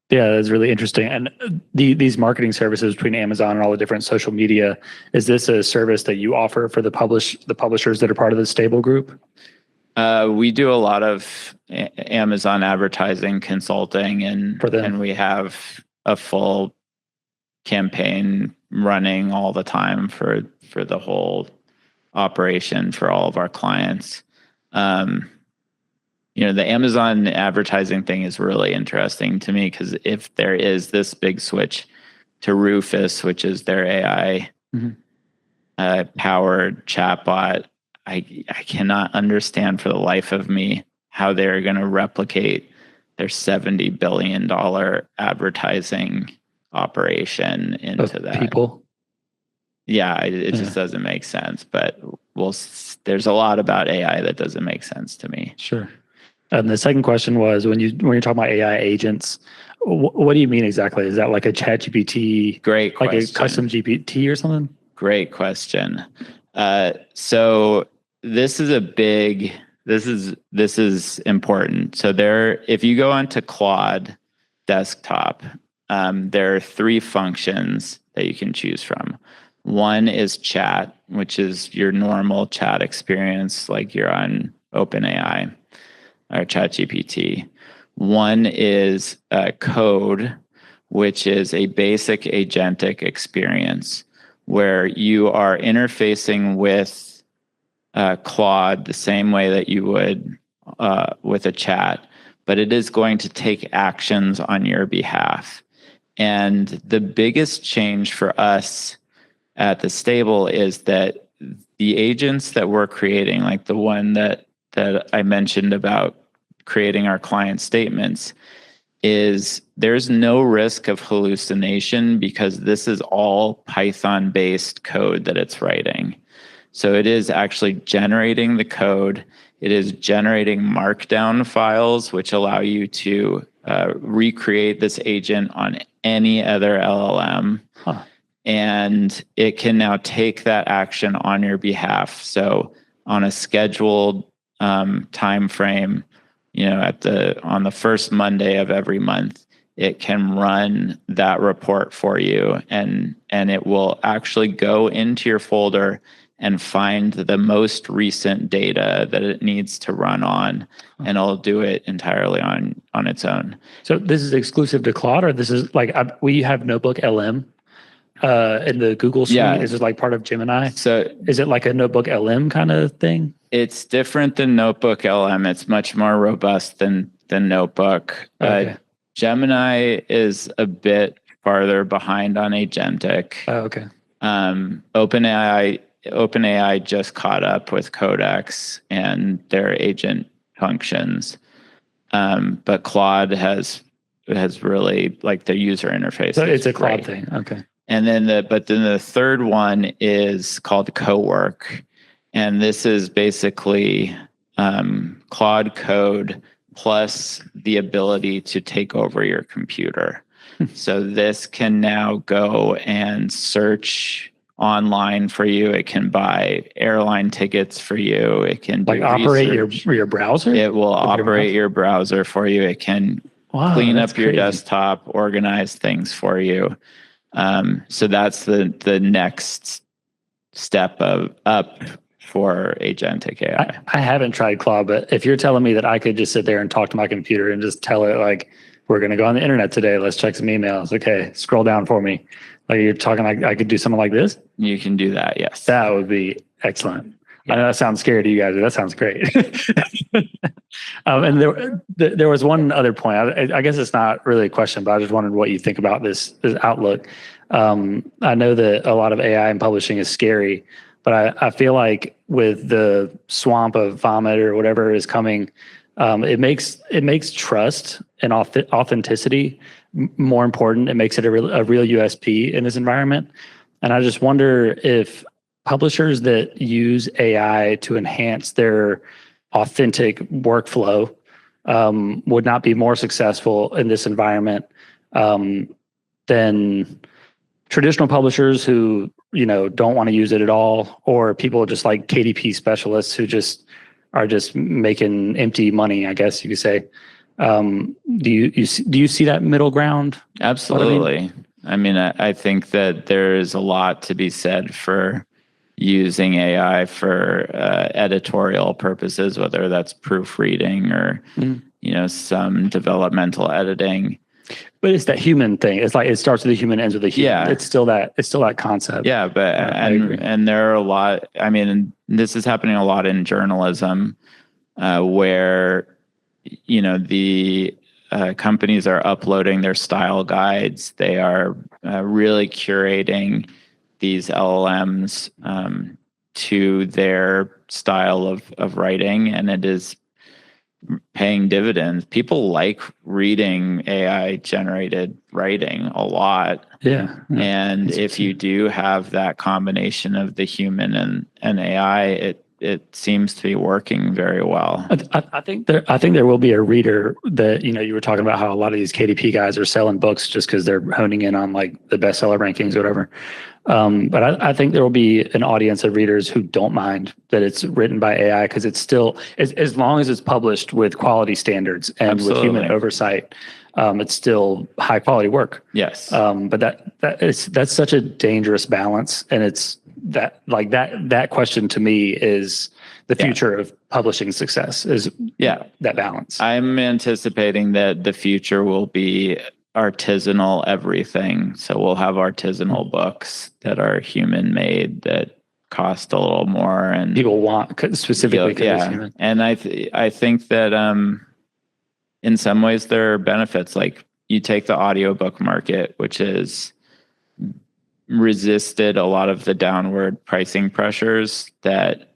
Yeah, that's really interesting. And these marketing services between Amazon and all the different social media, is this a service that you offer for the publishers that are part of the Stable group? We do a lot of Amazon advertising consulting, and we have a full campaign running all the time for the whole operation for all of our clients. The Amazon advertising thing is really interesting to me, because if there is this big switch to Rufus, which is their AI powered chatbot, I cannot understand for the life of me how they're going to replicate their $70 billion advertising operation into that. People. Yeah, it just doesn't make sense. But there's a lot about AI that doesn't make sense to me. Sure. And the second question was, when you're talking about AI agents, what do you mean exactly? Is that like a ChatGPT? Great question. Like a custom GPT or something? Great question. So this is important. So if you go onto Claude desktop, there are 3 functions that you can choose from. One is chat, which is your normal chat experience, like you're on OpenAI or ChatGPT. One is code, which is a basic agentic experience where you are interfacing with Claude the same way that you would with a chat, but it is going to take actions on your behalf. And the biggest change for us at the Stable is that the agents that we're creating, like the one that I mentioned about creating our client statements, there's no risk of hallucination, because this is all Python-based code that it's writing. So it is actually generating the code. It is generating markdown files, which allow you to recreate this agent on any other LLM. And it can now take that action on your behalf. So on a scheduled time frame, on the first Monday of every month, it can run that report for you, and it will actually go into your folder and find the most recent data that it needs to run on, and it'll do it entirely on its own. So this is exclusive to Claude, or this is like we have Notebook LM in the Google suite? Yeah. Is this like part of Gemini? So is it like a Notebook LM kind of thing? It's different than Notebook LM. It's much more robust than Notebook. Okay. Gemini is a bit farther behind on agentic. Oh, okay. OpenAI just caught up with Codex and their agent functions, but Claude has really, like, the user interface. So it's a Claude thing. Okay. And then the third one is called Cowork, and this is basically Claude code plus the ability to take over your computer. So this can now go and search online for you. It can buy airline tickets for you. It can do operate research. your browser. It will operate your browser for you. It can clean up your desktop, organize things for you. So that's the next step up for agentic AI. I haven't tried Claude, but if you're telling me that I could just sit there and talk to my computer and just tell it, like, we're going to go on the internet today, let's check some emails. Okay, scroll down for me. Like, you're talking like I could do something like this? You can do that, yes. That would be excellent. Yeah. I know that sounds scary to you guys, but that sounds great. And there was one other point. I guess it's not really a question, but I just wondered what you think about this outlook. I know that a lot of AI in publishing is scary, but I feel like with the swamp of vomit or whatever is coming, It makes trust and authenticity more important. It makes it a real USP in this environment. And I just wonder if publishers that use AI to enhance their authentic workflow would not be more successful in this environment than traditional publishers who, don't want to use it at all, or people just like KDP specialists who are just making empty money, I guess you could say. Do you see that middle ground? Absolutely. I think that there is a lot to be said for using AI for editorial purposes, whether that's proofreading or some developmental editing. But it's that human thing. It's like it starts with the human, ends with the human. Yeah. It's still that concept. Yeah, but and there are a lot. This is happening a lot in journalism, where the companies are uploading their style guides. They are really curating these LLMs to their style of writing, and it is paying dividends. People like reading AI generated writing a lot. Yeah. And if you do have that combination of the human and AI, it seems to be working very well. I think there will be a reader that, you were talking about how a lot of these KDP guys are selling books just because they're honing in on like the bestseller rankings or whatever. But I think there will be an audience of readers who don't mind that it's written by AI because it's still, as long as it's published with quality standards and Absolutely. with human oversight, it's still high quality work. Yes. But that's such a dangerous balance, and it's that question to me is the future of publishing success is that balance. I'm anticipating that the future will be artisanal everything. So we'll have artisanal books that are human made that cost a little more, and people want specifically because it's human. And I think that in some ways there are benefits. Like you take the audiobook market, which is resisted a lot of the downward pricing pressures that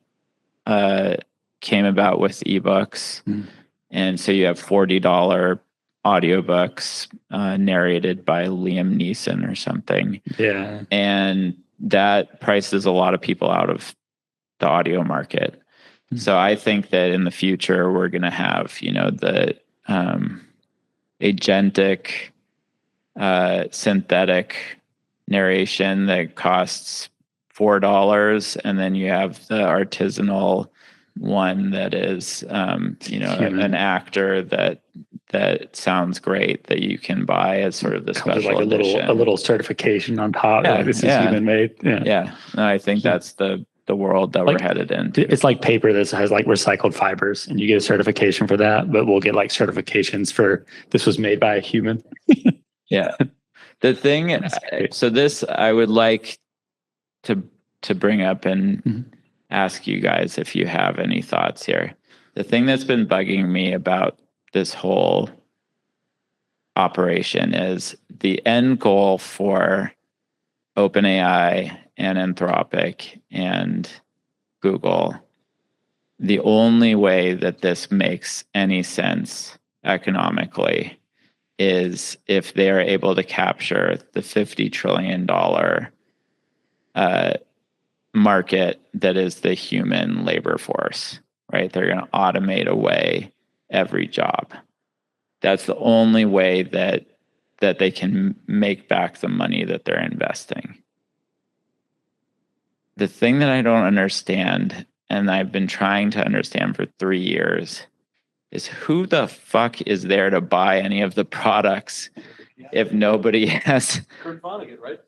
came about with ebooks. And so you have $40 audiobooks narrated by Liam Neeson or something. Yeah. And that prices a lot of people out of the audio market. So I think that in the future we're going to have, the agentic synthetic narration that costs $4, and then you have the artisanal one that is an actor that sounds great that you can buy as sort of the special edition. A little certification on top. Yeah, like this is human made. Yeah. No, I think that's the world that we're headed into. It's like paper that has like recycled fibers, and you get a certification for that, but we'll get like certifications for this was made by a human. Yeah. The thing, so this I would like to bring up and ask you guys if you have any thoughts here. The thing that's been bugging me about this whole operation is the end goal for OpenAI and Anthropic and Google. The only way that this makes any sense economically is if they are able to capture the $50 trillion market that is the human labor force, right? They're going to automate away every job. That's the only way that they can make back the money that they're investing. The thing that I don't understand, and I've been trying to understand for 3 years, is who the fuck is there to buy any of the products if nobody has... right?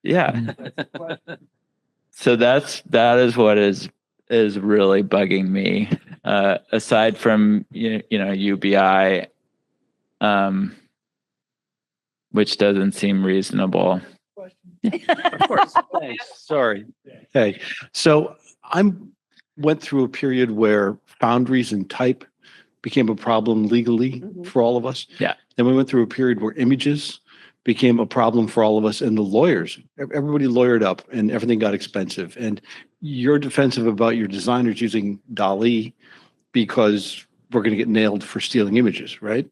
Yeah. So that is what is really bugging me. Aside from UBI, which doesn't seem reasonable. Of course. Thanks. Sorry. Hey, so went through a period where foundries and type became a problem legally for all of us. Yeah. Then we went through a period where images became a problem for all of us, and the lawyers, everybody lawyered up and everything got expensive. And you're defensive about your designers using DALL-E because we're going to get nailed for stealing images, right?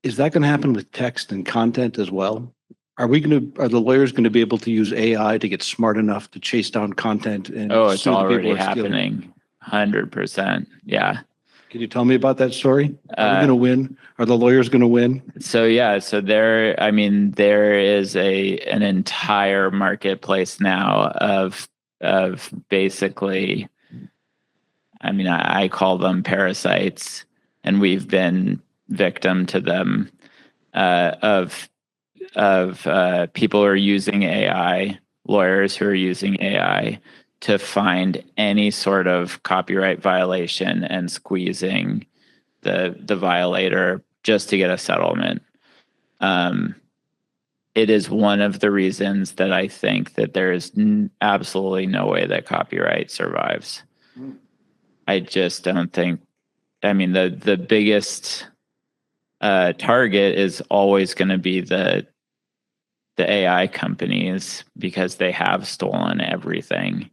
Is that going to happen with text and content as well? Are the lawyers going to be able to use AI to get smart enough to chase down content and Oh, it's sue the people already who are stealing? happening. 100%. Yeah. Can you tell me about that story? Are we Uh, going to win? Are the lawyers going to win? So there is an entire marketplace now of basically, I call them parasites, and we've been victim to them, of people who are using AI, lawyers who are using AI to find any sort of copyright violation and squeezing the violator just to get a settlement. It is one of the reasons that I think that there is absolutely no way that copyright survives. I just don't think. The biggest target is always going to be the AI companies, because they have stolen everything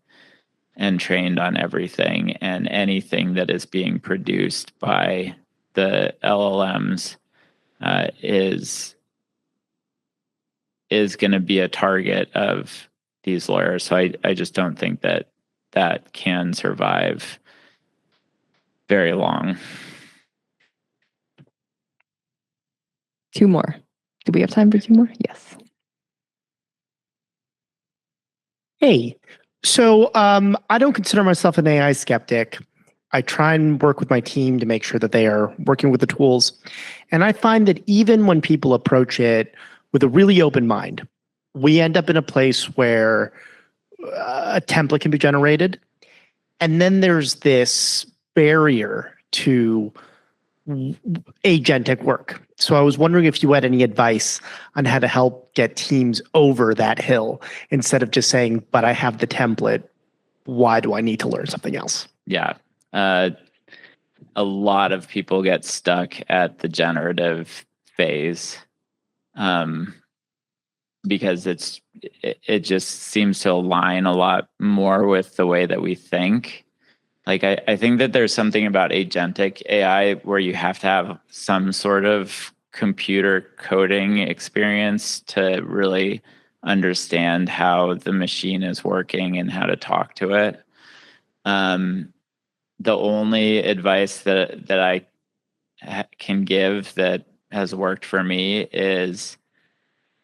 and trained on everything, and anything that is being produced by the LLMs is going to be a target of these lawyers. So I just don't think that can survive very long. 2 more. Do we have time for 2 more? Yes. Hey, so I don't consider myself an AI skeptic. I try and work with my team to make sure that they are working with the tools. And I find that even when people approach it with a really open mind, we end up in a place where a template can be generated. And then there's this barrier to agentic work. So I was wondering if you had any advice on how to help get teams over that hill, instead of just saying, but I have the template, why do I need to learn something else? Yeah. A lot of people get stuck at the generative phase, because it just seems to align a lot more with the way that we think. Like, I think that there's something about agentic AI where you have to have some sort of computer coding experience to really understand how the machine is working and how to talk to it. The only advice that I can give that has worked for me is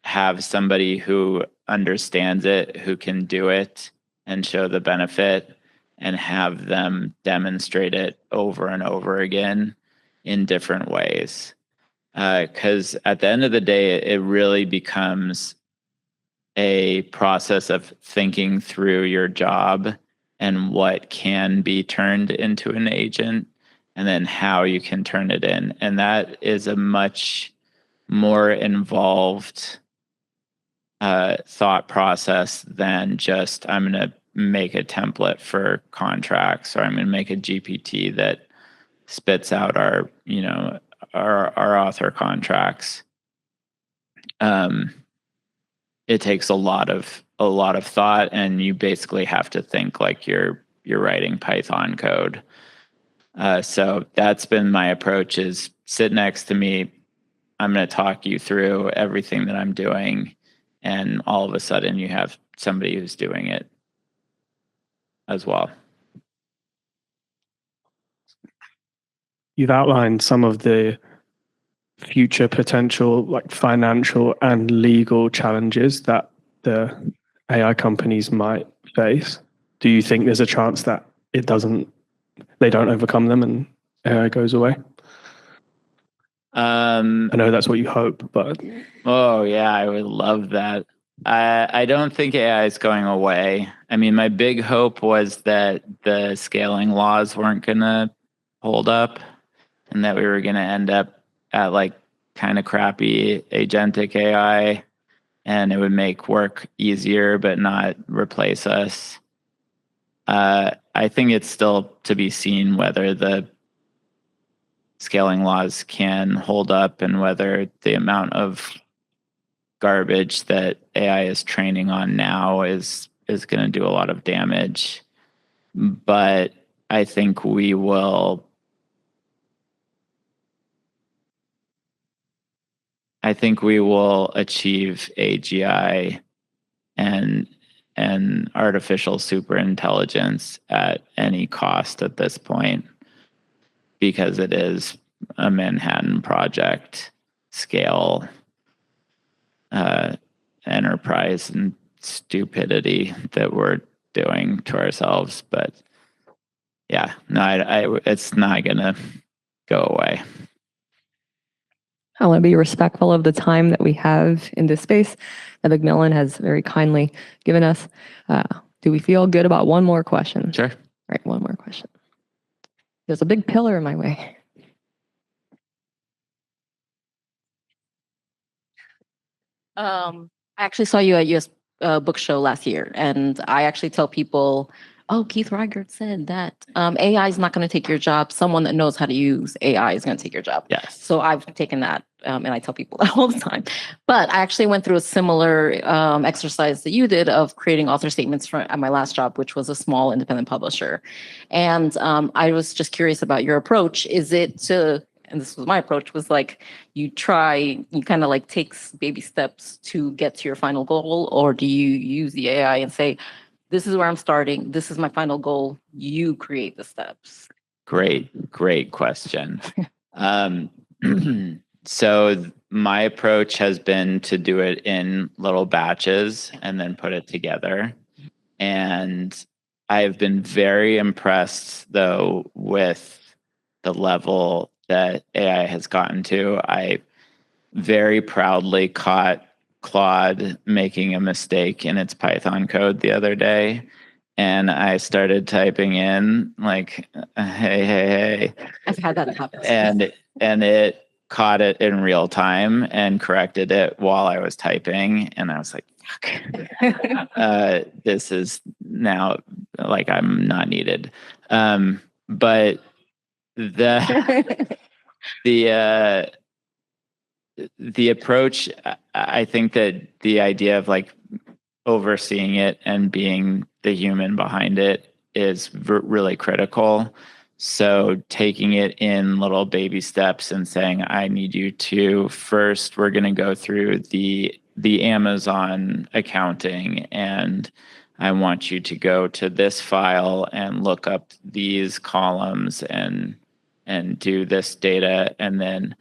have somebody who understands it, who can do it and show the benefit, and have them demonstrate it over and over again in different ways. Because at the end of the day, it really becomes a process of thinking through your job and what can be turned into an agent, and then how you can turn it in. And that is a much more involved thought process than just, I'm going to make a template for contracts, or I'm going to make a GPT that spits out our author contracts. It takes a lot of thought, and you basically have to think like you're writing Python code. So that's been my approach: is sit next to me. I'm going to talk you through everything that I'm doing, and all of a sudden you have somebody who's doing it as well. You've outlined some of the future potential, like financial and legal challenges that the AI companies might face. Do you think there's a chance that they don't overcome them and AI goes away? I know that's what you hope, but oh yeah, I would love that. I don't think AI is going away. I mean, my big hope was that the scaling laws weren't going to hold up, and that we were going to end up at like kind of crappy agentic AI, and it would make work easier but not replace us. I think it's still to be seen whether the scaling laws can hold up, and whether the amount of garbage that AI is training on now is going to do a lot of damage. But I think we will I think we will achieve AGI and artificial superintelligence at any cost at this point, because it is a Manhattan Project scale enterprise and stupidity that we're doing to ourselves. But yeah, no, it's not gonna go away. I want to be respectful of the time that we have in this space that Macmillan has very kindly given us. Do we feel good about one more question? Sure. All right, one more question. There's a big pillar in my way. I actually saw you at US Book Show last year, and I actually tell people, oh, Keith Riegert said that AI is not going to take your job. Someone that knows how to use AI is going to take your job. Yes. So I've taken that, and I tell people that all the time. But I actually went through a similar exercise that you did of creating author statements at my last job, which was a small independent publisher. And I was just curious about your approach. Is it to, and this was my approach, was like you kind of like take baby steps to get to your final goal, or do you use the AI and say, this is where I'm starting, this is my final goal, you create the steps? Great question. So my approach has been to do it in little batches and then put it together. And I've been very impressed, though, with the level that AI has gotten to. I very proudly caught Claude making a mistake in its Python code the other day. And I started typing in like, hey. I've had that happen. And it caught it in real time and corrected it while I was typing. And I was like, fuck, this is now like I'm not needed. But the approach, I think that the idea of like overseeing it and being the human behind it is really critical. So taking it in little baby steps and saying, I need you to first, we're going to go through the Amazon accounting, and I want you to go to this file and look up these columns and do this data, and then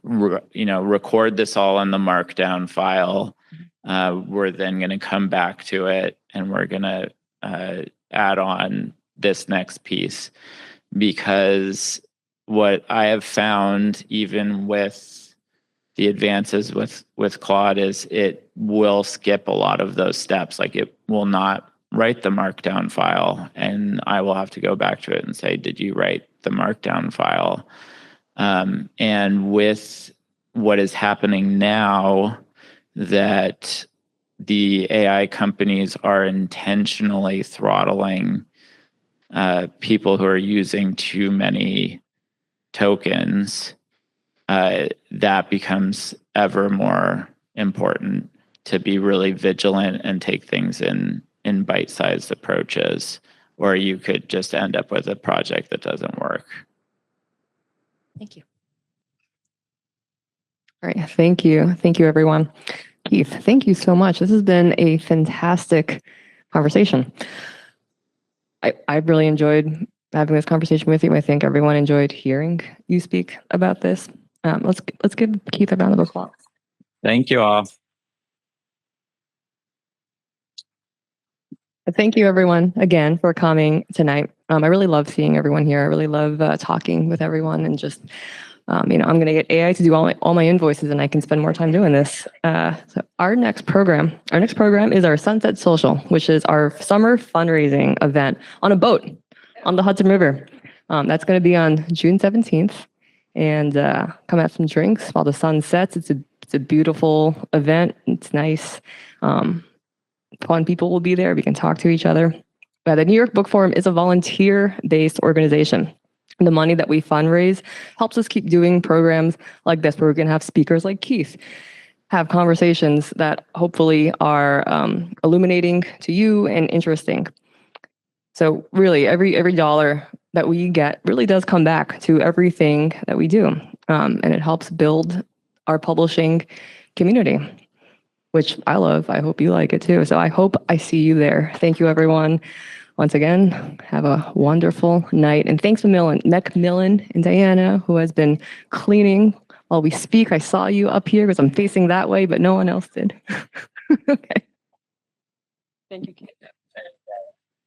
record this all in the markdown file. We're then going to come back to it, and we're going to add on this next piece, because what I have found, even with the advances with Claude, is it will skip a lot of those steps. Like it will not write the markdown file, and I will have to go back to it and say, did you write the markdown file? And with what is happening now, that the AI companies are intentionally throttling people who are using too many tokens, that becomes ever more important to be really vigilant and take things in bite-sized approaches, or you could just end up with a project that doesn't work. Thank you. All right, thank you. Thank you, everyone. Keith, thank you so much. This has been a fantastic conversation. I really enjoyed having this conversation with you. I think everyone enjoyed hearing you speak about this. Let's give Keith a round of applause. Thank you all. Thank you, everyone, again, for coming tonight. I really love seeing everyone here. I really love talking with everyone, and just, I'm going to get AI to do all my invoices, and I can spend more time doing this. So our next program is our Sunset Social, which is our summer fundraising event on a boat on the Hudson River. That's going to be on June 17th, and come have some drinks while the sun sets. It's a beautiful event. It's nice. Fun people will be there. We can talk to each other. The New York Book Forum is a volunteer-based organization. The money that we fundraise helps us keep doing programs like this, where we can have speakers like Keith, have conversations that hopefully are illuminating to you and interesting. So really, every dollar that we get really does come back to everything that we do, and it helps build our publishing community, which I love. I hope you like it too. So I hope I see you there. Thank you, everyone. Once again, have a wonderful night. And thanks to Macmillan and Diana, who has been cleaning while we speak. I saw you up here because I'm facing that way, but no one else did. Okay. Thank you, Keith.